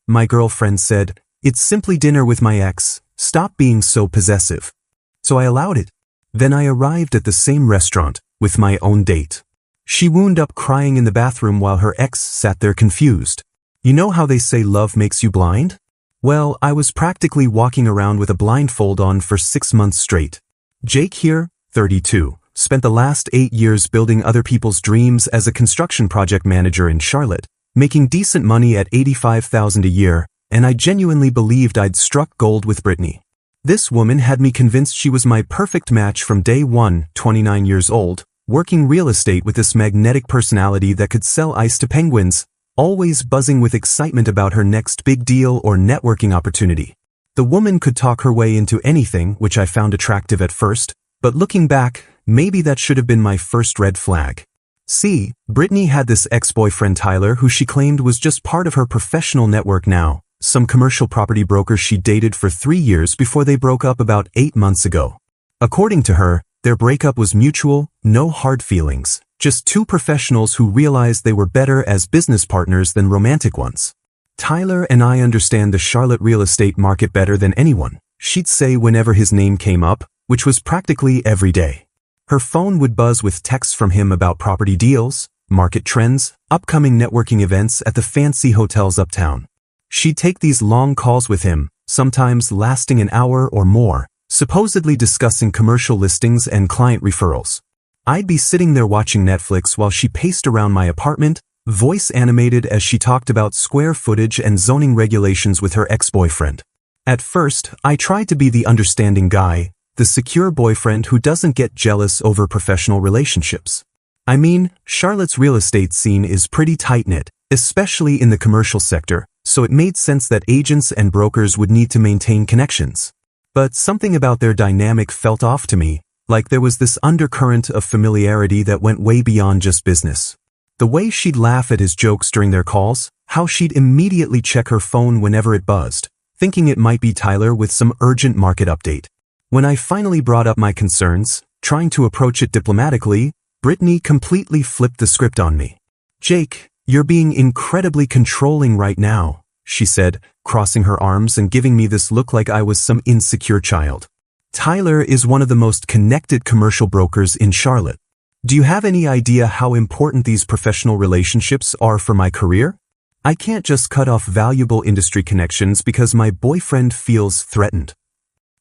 my girlfriend said, "It's simply dinner with my ex. Stop being so possessive." So I allowed it. Then I arrived at the same restaurant, with my own date. She wound up crying in the bathroom while her ex sat there confused. You know how they say love makes you blind? Well, I was practically walking around with a blindfold on for 6 months straight. Jake here, 32, spent the last 8 years building other people's dreams as a construction project manager in Charlotte, making decent money at $85,000 a year, and I genuinely believed I'd struck gold with Brittany. This woman had me convinced she was my perfect match from day one, 29 years old, working real estate with this magnetic personality that could sell ice to penguins, always buzzing with excitement about her next big deal or networking opportunity. The woman could talk her way into anything, which I found attractive at first, but looking back, maybe that should have been my first red flag. See, Brittany had this ex-boyfriend Tyler who she claimed was just part of her professional network now, some commercial property broker she dated for 3 years before they broke up about 8 months ago. According to her, their breakup was mutual, no hard feelings, just two professionals who realized they were better as business partners than romantic ones. "Tyler and I understand the Charlotte real estate market better than anyone," she'd say whenever his name came up, which was practically every day. Her phone would buzz with texts from him about property deals, market trends, upcoming networking events at the fancy hotels uptown. She'd take these long calls with him, sometimes lasting an hour or more, supposedly discussing commercial listings and client referrals. I'd be sitting there watching Netflix while she paced around my apartment, voice animated as she talked about square footage and zoning regulations with her ex-boyfriend. At first, I tried to be the understanding guy, the secure boyfriend who doesn't get jealous over professional relationships. I mean, Charlotte's real estate scene is pretty tight-knit, especially in the commercial sector, so it made sense that agents and brokers would need to maintain connections. But something about their dynamic felt off to me, like there was this undercurrent of familiarity that went way beyond just business. The way she'd laugh at his jokes during their calls, how she'd immediately check her phone whenever it buzzed, thinking it might be Tyler with some urgent market update. When I finally brought up my concerns, trying to approach it diplomatically, Brittany completely flipped the script on me. "Jake, you're being incredibly controlling right now," she said, crossing her arms and giving me this look like I was some insecure child. "Tyler is one of the most connected commercial brokers in Charlotte. Do you have any idea how important these professional relationships are for my career? I can't just cut off valuable industry connections because my boyfriend feels threatened."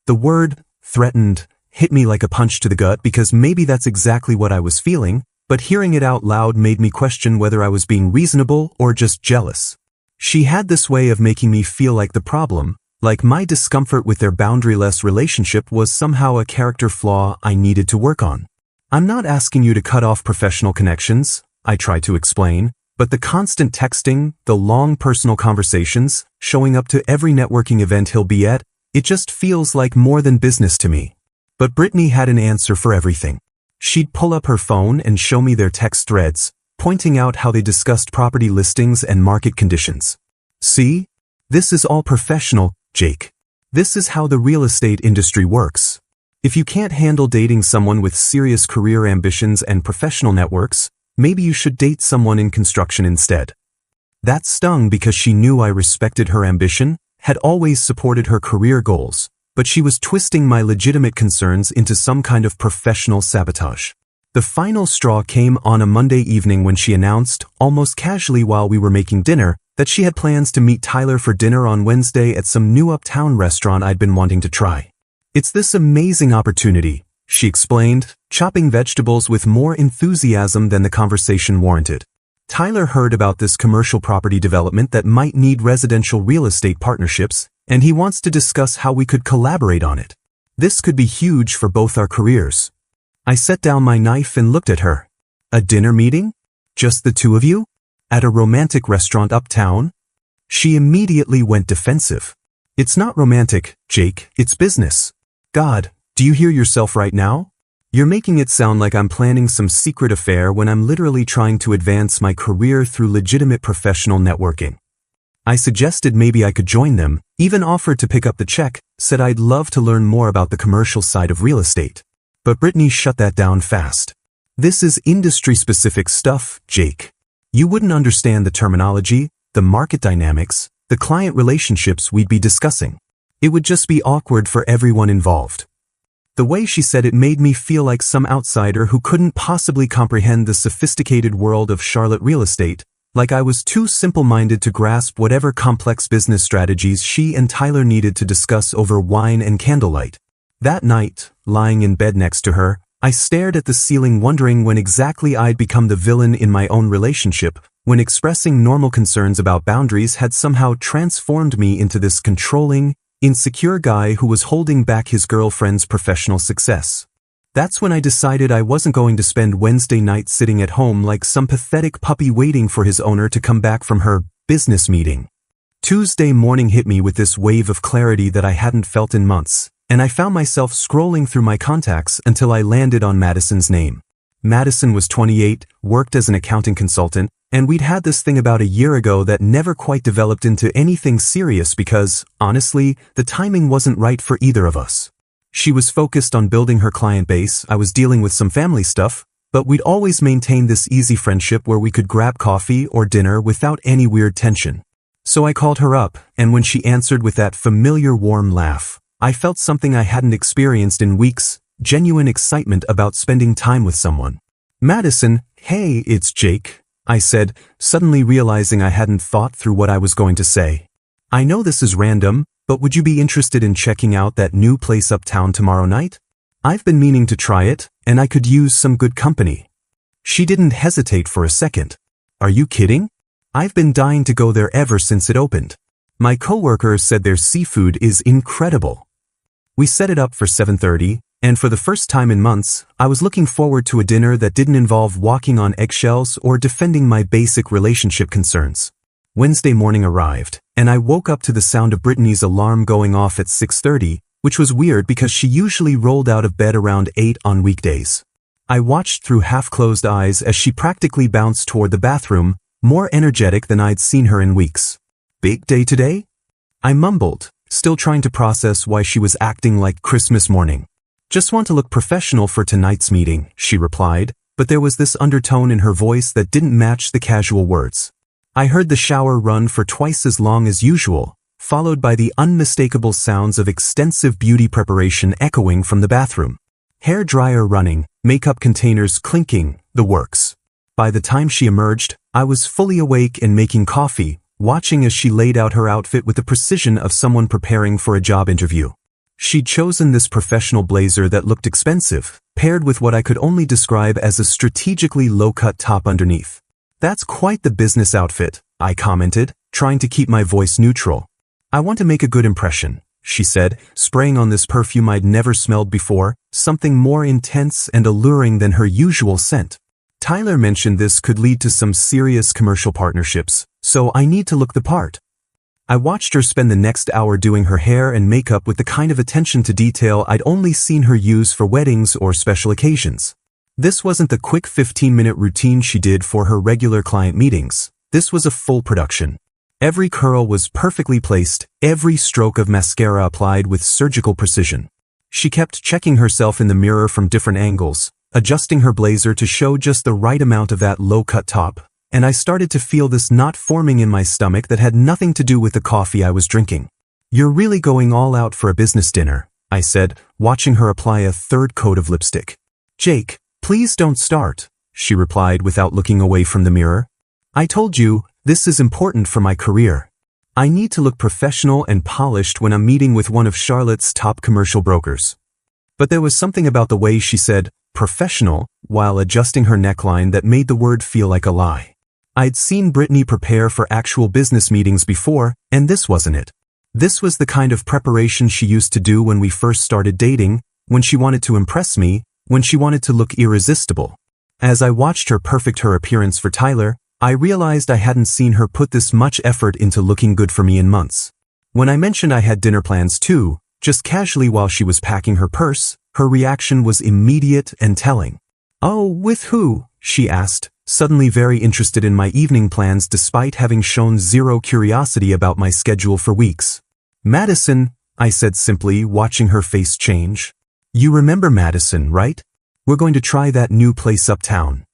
The word threatened hit me like a punch to the gut because maybe that's exactly what I was feeling, but hearing it out loud made me question whether I was being reasonable or just jealous. She had this way of making me feel like the problem, like my discomfort with their boundaryless relationship was somehow a character flaw I needed to work on. "I'm not asking you to cut off professional connections," I tried to explain, but the constant texting, the long personal conversations, showing up to every networking event he'll be at, it just feels like more than business to me. But Brittany had an answer for everything. She'd pull up her phone and show me their text threads, pointing out how they discussed property listings and market conditions. "See? This is all professional, Jake. This is how the real estate industry works. If you can't handle dating someone with serious career ambitions and professional networks, maybe you should date someone in construction instead." That stung because she knew I respected her ambition, had always supported her career goals, but she was twisting my legitimate concerns into some kind of professional sabotage. The final straw came on a Monday evening when she announced, almost casually while we were making dinner, that she had plans to meet Tyler for dinner on Wednesday at some new uptown restaurant I'd been wanting to try. "It's this amazing opportunity," she explained, chopping vegetables with more enthusiasm than the conversation warranted. "Tyler heard about this commercial property development that might need residential real estate partnerships, and he wants to discuss how we could collaborate on it. This could be huge for both our careers." I set down my knife and looked at her. "A dinner meeting? Just the two of you? At a romantic restaurant uptown?" She immediately went defensive. "It's not romantic, Jake, it's business. God, do you hear yourself right now? You're making it sound like I'm planning some secret affair when I'm literally trying to advance my career through legitimate professional networking." I suggested maybe I could join them, even offered to pick up the check, said I'd love to learn more about the commercial side of real estate. But Brittany shut that down fast. "This is industry-specific stuff, Jake. You wouldn't understand the terminology, the market dynamics, the client relationships we'd be discussing. It would just be awkward for everyone involved. The way she said it made me feel like some outsider who couldn't possibly comprehend the sophisticated world of Charlotte real estate, like I was too simple-minded to grasp whatever complex business strategies she and Tyler needed to discuss over wine and candlelight. That night, lying in bed next to her, I stared at the ceiling wondering when exactly I'd become the villain in my own relationship, when expressing normal concerns about boundaries had somehow transformed me into this controlling, insecure guy who was holding back his girlfriend's professional success. That's when I decided I wasn't going to spend Wednesday night sitting at home like some pathetic puppy waiting for his owner to come back from her business meeting. Tuesday morning hit me with this wave of clarity that I hadn't felt in months, and I found myself scrolling through my contacts until I landed on Madison's name. Madison was 28, worked as an accounting consultant, and we'd had this thing about a year ago that never quite developed into anything serious because, honestly, the timing wasn't right for either of us. She was focused on building her client base, I was dealing with some family stuff, but we'd always maintained this easy friendship where we could grab coffee or dinner without any weird tension. So I called her up, and when she answered with that familiar warm laugh, I felt something I hadn't experienced in weeks, genuine excitement about spending time with someone. "Madison, hey, it's Jake," I said, suddenly realizing I hadn't thought through what I was going to say. "I know this is random, but would you be interested in checking out that new place uptown tomorrow night? I've been meaning to try it, and I could use some good company." She didn't hesitate for a second. "Are you kidding? I've been dying to go there ever since it opened. My coworker said their seafood is incredible." We set it up for 7:30, and for the first time in months, I was looking forward to a dinner that didn't involve walking on eggshells or defending my basic relationship concerns. Wednesday morning arrived, and I woke up to the sound of Brittany's alarm going off at 6:30, which was weird because she usually rolled out of bed around 8 on weekdays. I watched through half-closed eyes as she practically bounced toward the bathroom, more energetic than I'd seen her in weeks. "Big day today?" I mumbled, still trying to process why she was acting like Christmas morning. "Just want to look professional for tonight's meeting," she replied, but there was this undertone in her voice that didn't match the casual words. I heard the shower run for twice as long as usual, followed by the unmistakable sounds of extensive beauty preparation echoing from the bathroom. Hair dryer running, makeup containers clinking, the works. By the time she emerged, I was fully awake and making coffee, watching as she laid out her outfit with the precision of someone preparing for a job interview. She'd chosen this professional blazer that looked expensive, paired with what I could only describe as a strategically low-cut top underneath. "That's quite the business outfit," I commented, trying to keep my voice neutral. "I want to make a good impression," she said, spraying on this perfume I'd never smelled before, something more intense and alluring than her usual scent. "Tyler mentioned this could lead to some serious commercial partnerships, so I need to look the part." I watched her spend the next hour doing her hair and makeup with the kind of attention to detail I'd only seen her use for weddings or special occasions. This wasn't the quick 15-minute routine she did for her regular client meetings. This was a full production. Every curl was perfectly placed, every stroke of mascara applied with surgical precision. She kept checking herself in the mirror from different angles, adjusting her blazer to show just the right amount of that low-cut top, and I started to feel this knot forming in my stomach that had nothing to do with the coffee I was drinking. "You're really going all out for a business dinner," I said, watching her apply a third coat of lipstick. "Jake, please don't start," she replied without looking away from the mirror. "I told you, this is important for my career. I need to look professional and polished when I'm meeting with one of Charlotte's top commercial brokers." But there was something about the way she said "professional" while adjusting her neckline that made the word feel like a lie. I'd seen Brittany prepare for actual business meetings before, and this wasn't it. This was the kind of preparation she used to do when we first started dating, when she wanted to impress me, when she wanted to look irresistible. As I watched her perfect her appearance for Tyler, I realized I hadn't seen her put this much effort into looking good for me in months. When I mentioned I had dinner plans too, just casually while she was packing her purse, her reaction was immediate and telling. "Oh, with who?" she asked, suddenly very interested in my evening plans despite having shown zero curiosity about my schedule for weeks. "Madison," I said simply, watching her face change. "You remember Madison, right? We're going to try that new place uptown."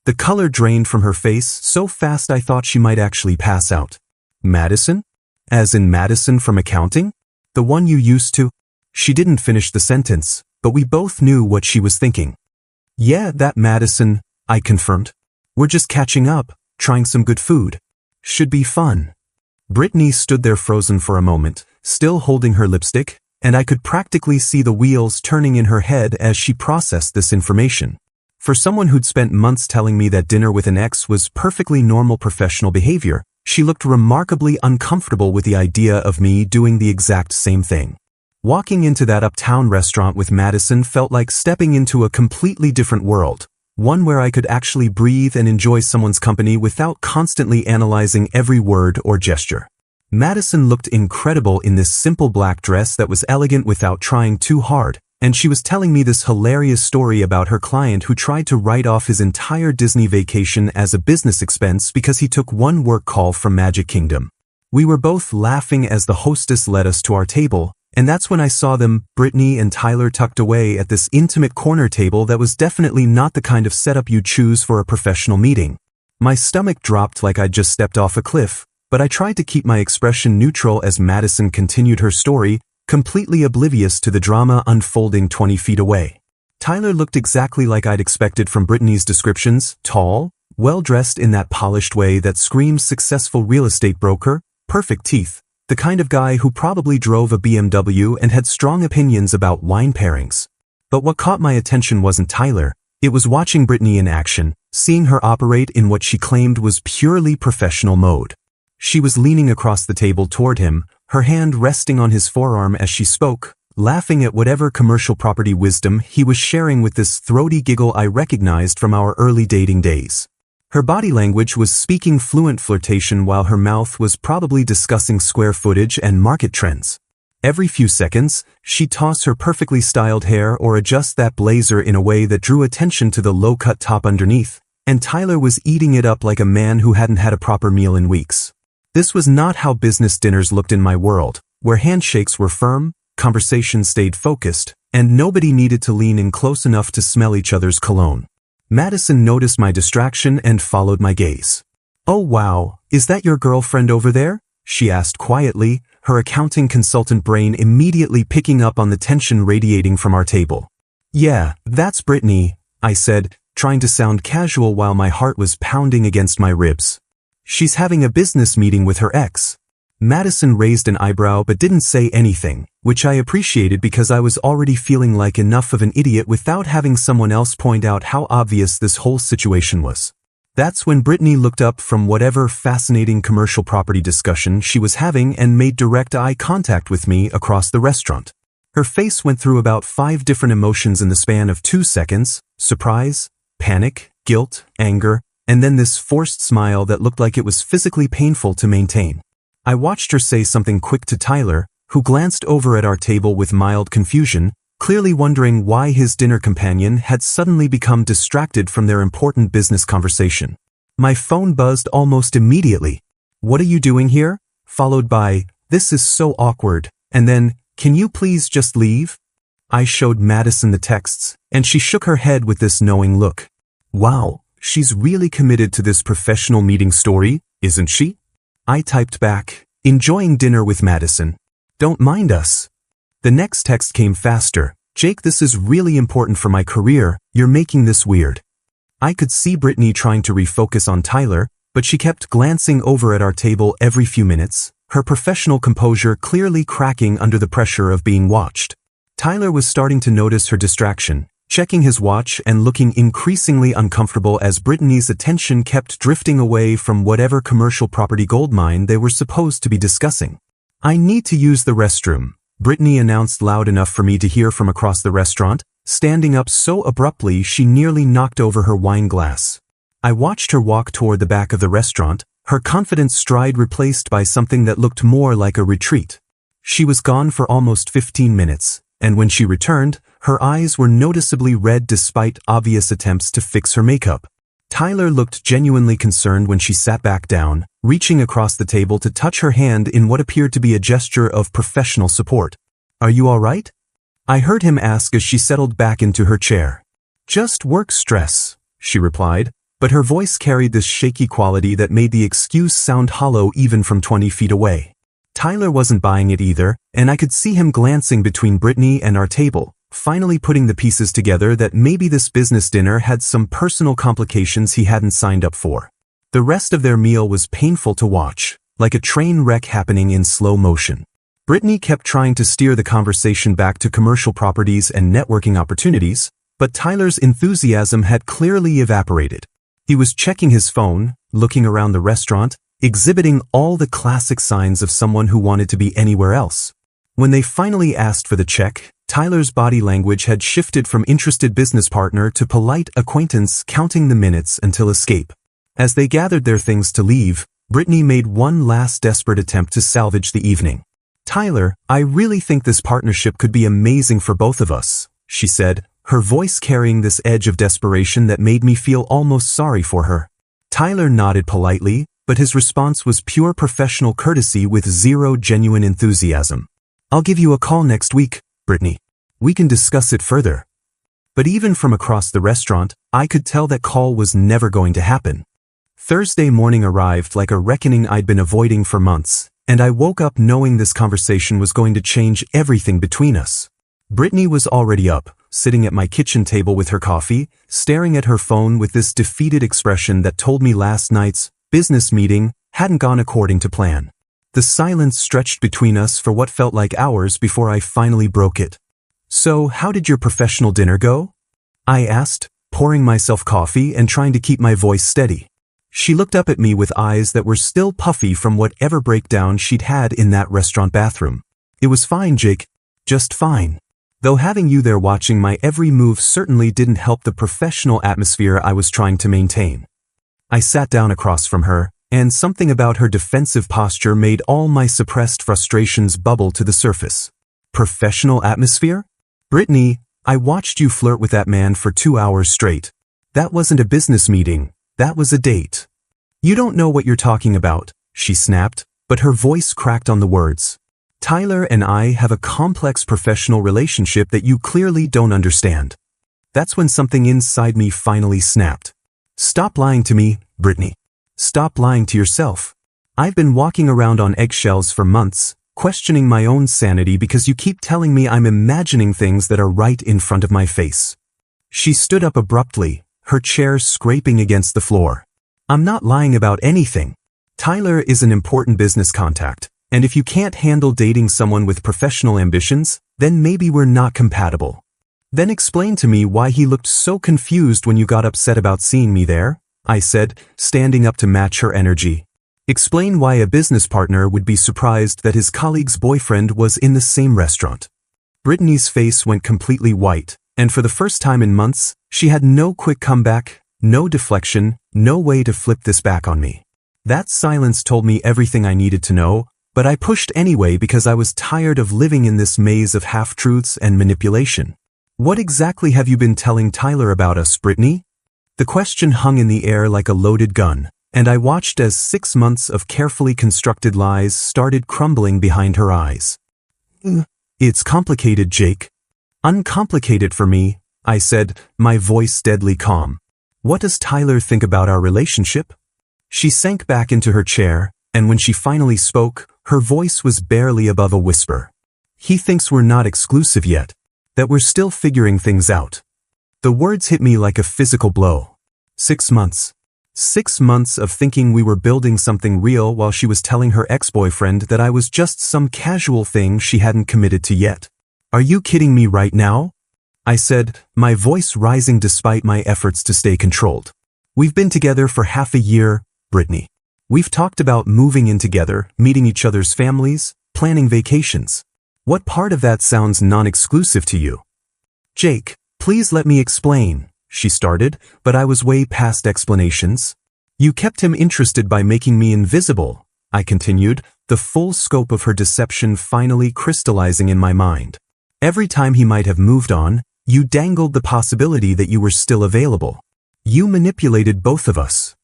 The color drained from her face so fast I thought she might actually pass out. "Madison?" As in Madison from accounting? The one you used to? She didn't finish the sentence, but we both knew what she was thinking. Yeah, that Madison, I confirmed. We're just catching up, trying some good food. Should be fun. Brittany stood there frozen for a moment, still holding her lipstick, and I could practically see the wheels turning in her head as she processed this information. For someone who'd spent months telling me that dinner with an ex was perfectly normal professional behavior, she looked remarkably uncomfortable with the idea of me doing the exact same thing. Walking into that uptown restaurant with Madison felt like stepping into a completely different world, one where I could actually breathe and enjoy someone's company without constantly analyzing every word or gesture. Madison looked incredible in this simple black dress that was elegant without trying too hard, and she was telling me this hilarious story about her client who tried to write off his entire Disney vacation as a business expense because he took one work call from Magic Kingdom. We were both laughing as the hostess led us to our table, and that's when I saw them, Brittany and Tyler, tucked away at this intimate corner table that was definitely not the kind of setup you choose for a professional meeting. My stomach dropped like I'd just stepped off a cliff, but I tried to keep my expression neutral as Madison continued her story, completely oblivious to the drama unfolding 20 feet away. Tyler looked exactly like I'd expected from Brittany's descriptions, tall, well-dressed in that polished way that screams successful real estate broker, perfect teeth, the kind of guy who probably drove a BMW and had strong opinions about wine pairings. But what caught my attention wasn't Tyler, it was watching Brittany in action, seeing her operate in what she claimed was purely professional mode. She was leaning across the table toward him, her hand resting on his forearm as she spoke, laughing at whatever commercial property wisdom he was sharing with this throaty giggle I recognized from our early dating days. Her body language was speaking fluent flirtation while her mouth was probably discussing square footage and market trends. Every few seconds, she'd toss her perfectly styled hair or adjust that blazer in a way that drew attention to the low-cut top underneath, and Tyler was eating it up like a man who hadn't had a proper meal in weeks. This was not how business dinners looked in my world, where handshakes were firm, conversations stayed focused, and nobody needed to lean in close enough to smell each other's cologne. Madison noticed my distraction and followed my gaze. "Oh wow, is that your girlfriend over there?" she asked quietly, her accounting consultant brain immediately picking up on the tension radiating from our table. "Yeah, that's Brittany," I said, trying to sound casual while my heart was pounding against my ribs. "She's having a business meeting with her ex." Madison raised an eyebrow but didn't say anything, which I appreciated because I was already feeling like enough of an idiot without having someone else point out how obvious this whole situation was. That's when Brittany looked up from whatever fascinating commercial property discussion she was having and made direct eye contact with me across the restaurant. Her face went through about 5 different emotions in the span of 2 seconds: surprise, panic, guilt, anger, and then this forced smile that looked like it was physically painful to maintain. I watched her say something quick to Tyler, who glanced over at our table with mild confusion, clearly wondering why his dinner companion had suddenly become distracted from their important business conversation. My phone buzzed almost immediately. "What are you doing here?" followed by, "This is so awkward," and then, "Can you please just leave?" I showed Madison the texts, and she shook her head with this knowing look. "Wow, she's really committed to this professional meeting story, isn't she?" I typed back, "Enjoying dinner with Madison. Don't mind us." The next text came faster. "Jake, this is really important for my career, you're making this weird." I could see Brittany trying to refocus on Tyler, but she kept glancing over at our table every few minutes, her professional composure clearly cracking under the pressure of being watched. Tyler was starting to notice her distraction, checking his watch and looking increasingly uncomfortable as Brittany's attention kept drifting away from whatever commercial property goldmine they were supposed to be discussing. "I need to use the restroom," Brittany announced loud enough for me to hear from across the restaurant, standing up so abruptly she nearly knocked over her wine glass. I watched her walk toward the back of the restaurant, her confident stride replaced by something that looked more like a retreat. She was gone for almost 15 minutes, and when she returned, her eyes were noticeably red despite obvious attempts to fix her makeup. Tyler looked genuinely concerned when she sat back down, reaching across the table to touch her hand in what appeared to be a gesture of professional support. "Are you all right?" I heard him ask as she settled back into her chair. "Just work stress," she replied, but her voice carried this shaky quality that made the excuse sound hollow even from 20 feet away. Tyler wasn't buying it either, and I could see him glancing between Brittany and our table, finally putting the pieces together that maybe this business dinner had some personal complications he hadn't signed up for. The rest of their meal was painful to watch, like a train wreck happening in slow motion. Brittany kept trying to steer the conversation back to commercial properties and networking opportunities, but Tyler's enthusiasm had clearly evaporated. He was checking his phone, looking around the restaurant, exhibiting all the classic signs of someone who wanted to be anywhere else. When they finally asked for the check, Tyler's body language had shifted from interested business partner to polite acquaintance, counting the minutes until escape. As they gathered their things to leave, Brittany made one last desperate attempt to salvage the evening. "Tyler, I really think this partnership could be amazing for both of us," she said, her voice carrying this edge of desperation that made me feel almost sorry for her. Tyler nodded politely, but his response was pure professional courtesy with zero genuine enthusiasm. "I'll give you a call next week, Brittany. We can discuss it further." But even from across the restaurant, I could tell that call was never going to happen. Thursday morning arrived like a reckoning I'd been avoiding for months, and I woke up knowing this conversation was going to change everything between us. Brittany was already up, sitting at my kitchen table with her coffee, staring at her phone with this defeated expression that told me last night's business meeting hadn't gone according to plan. The silence stretched between us for what felt like hours before I finally broke it. "So, how did your professional dinner go?" I asked, pouring myself coffee and trying to keep my voice steady. She looked up at me with eyes that were still puffy from whatever breakdown she'd had in that restaurant bathroom. "It was fine, Jake. Just fine. Though having you there watching my every move certainly didn't help the professional atmosphere I was trying to maintain." I sat down across from her, and something about her defensive posture made all my suppressed frustrations bubble to the surface. "Professional atmosphere? Brittany, I watched you flirt with that man for 2 hours straight. That wasn't a business meeting, that was a date." "You don't know what you're talking about," she snapped, but her voice cracked on the words. "Tyler and I have a complex professional relationship that you clearly don't understand." That's when something inside me finally snapped. "Stop lying to me, Brittany. Stop lying to yourself. I've been walking around on eggshells for months, questioning my own sanity because you keep telling me I'm imagining things that are right in front of my face." She stood up abruptly, her chair scraping against the floor. "I'm not lying about anything. Tyler is an important business contact, and if you can't handle dating someone with professional ambitions, then maybe we're not compatible. Then explain to me why he looked so confused when you got upset about seeing me there," I said, standing up to match her energy. "Explain why a business partner would be surprised that his colleague's boyfriend was in the same restaurant." Brittany's face went completely white, and for the first time in months, she had no quick comeback, no deflection, no way to flip this back on me. That silence told me everything I needed to know, but I pushed anyway because I was tired of living in this maze of half-truths and manipulation. "What exactly have you been telling Tyler about us, Brittany?" The question hung in the air like a loaded gun, and I watched as 6 months of carefully constructed lies started crumbling behind her eyes. "It's complicated, Jake." "Uncomplicated for me," I said, my voice deadly calm. "What does Tyler think about our relationship?" She sank back into her chair, and when she finally spoke, her voice was barely above a whisper. "He thinks we're not exclusive yet, that we're still figuring things out." The words hit me like a physical blow. 6 months. 6 months of thinking we were building something real while she was telling her ex-boyfriend that I was just some casual thing she hadn't committed to yet. "Are you kidding me right now?" I said, my voice rising despite my efforts to stay controlled. "We've been together for half a year, Brittany. We've talked about moving in together, meeting each other's families, planning vacations. What part of that sounds non-exclusive to you?" "Jake, please let me explain," she started, but I was way past explanations. "You kept him interested by making me invisible," I continued, the full scope of her deception finally crystallizing in my mind. "Every time he might have moved on, you dangled the possibility that you were still available. You manipulated both of us."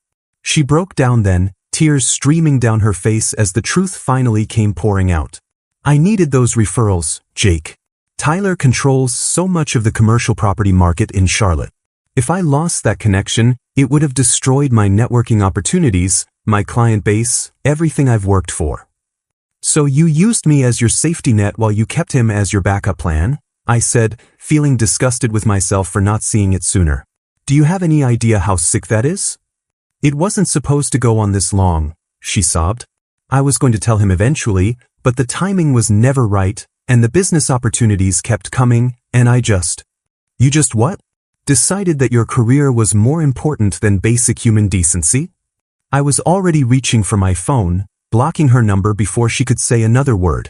She broke down then, tears streaming down her face as the truth finally came pouring out. "I needed those referrals, Jake. Tyler controls so much of the commercial property market in Charlotte. If I lost that connection, it would have destroyed my networking opportunities, my client base, everything I've worked for." So you used me as your safety net while you kept him as your backup plan? I said, feeling disgusted with myself for not seeing it sooner. Do you have any idea how sick that is? It wasn't supposed to go on this long, she sobbed. I was going to tell him eventually, but the timing was never right, and the business opportunities kept coming, and You just what? Decided that your career was more important than basic human decency? I was already reaching for my phone, blocking her number before she could say another word.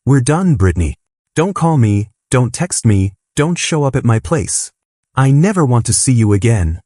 We're done, Brittany. Don't call me, don't text me, don't show up at my place. I never want to see you again.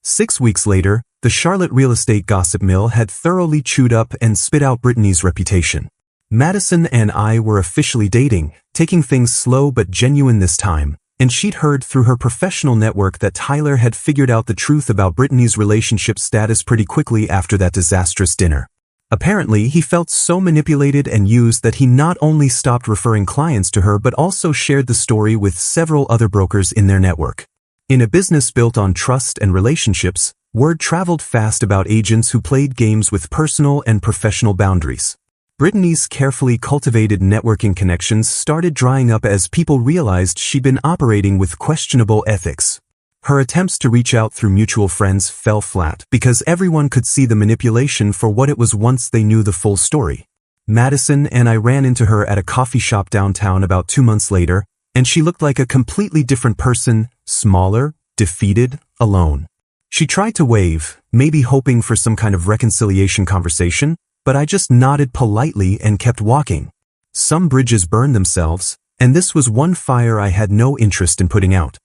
6 weeks later, the Charlotte real estate gossip mill had thoroughly chewed up and spit out Brittany's reputation. Madison and I were officially dating, taking things slow but genuine this time, and she'd heard through her professional network that Tyler had figured out the truth about Brittany's relationship status pretty quickly after that disastrous dinner. Apparently, he felt so manipulated and used that he not only stopped referring clients to her but also shared the story with several other brokers in their network. In a business built on trust and relationships, word traveled fast about agents who played games with personal and professional boundaries. Brittany's carefully cultivated networking connections started drying up as people realized she'd been operating with questionable ethics. Her attempts to reach out through mutual friends fell flat because everyone could see the manipulation for what it was once they knew the full story. Madison and I ran into her at a coffee shop downtown about 2 months later, and she looked like a completely different person, smaller, defeated, alone. She tried to wave, maybe hoping for some kind of reconciliation conversation, but I just nodded politely and kept walking. Some bridges burn themselves, and this was one fire I had no interest in putting out.